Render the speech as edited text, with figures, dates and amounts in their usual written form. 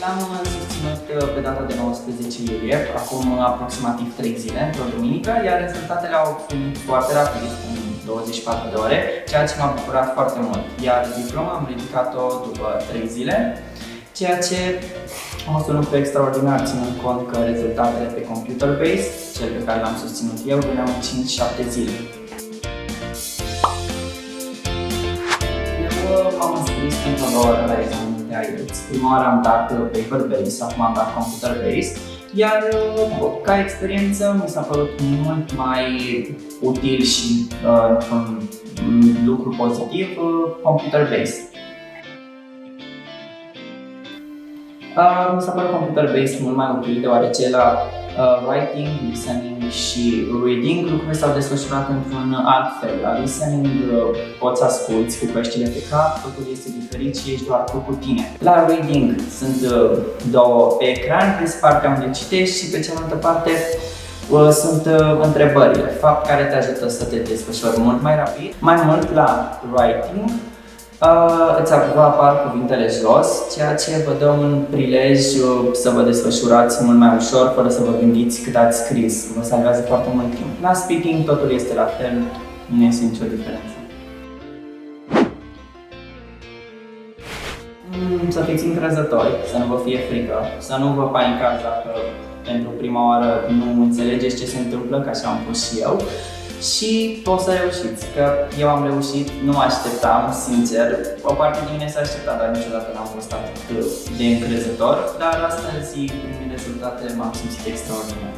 L-am susținut pe data de 19 iulie, acum aproximativ 3 zile, într-o duminică, iar rezultatele au venit foarte rapid, în 24 de ore, ceea ce m-a bucurat foarte mult. Iar diploma am ridicat-o după 3 zile, ceea ce a fost un lucru extraordinar, ținând cont că rezultatele pe computer-based, cel pe care l-am susținut eu, veneau în 5-7 zile. M-am înscris pentru a doua oară la examenul de IELTS. Prima oară am dat paper-based, acum am dat computer-based, iar ca experiență mi s-a părut mult mai util și un lucru pozitiv computer-based. Mi s-a părut computer-based mult mai util, deoarece la writing, listening și reading lucrurile s-au desfășurat într-un alt fel. La listening poți asculti cu căștile pe cap, totul este diferit și ești doar tu cu tine. La reading sunt două pe ecran, pe partea unde citești și pe cealaltă parte sunt întrebările, fapt care te ajută să te desfășori mult mai rapid. Mai mult la writing, îți va apar cuvintele jos, ceea ce vă dă un prilej să vă desfășurați mult mai ușor, fără să vă gândiți cât ați scris. Vă salvează foarte mult timp. La speaking totul este la fel, nu este nicio diferență. Să fiți încrezători, să nu vă fie frică, să nu vă panicați dacă pentru prima oară nu înțelegeți ce se întâmplă, că așa am fost și eu. Și o să reușiți, că eu am reușit, nu mă așteptam, sincer. O parte din mine s-a așteptat, dar niciodată n-am fost atât de încrezător. Dar astăzi, prin rezultate, m-am simțit extraordinar.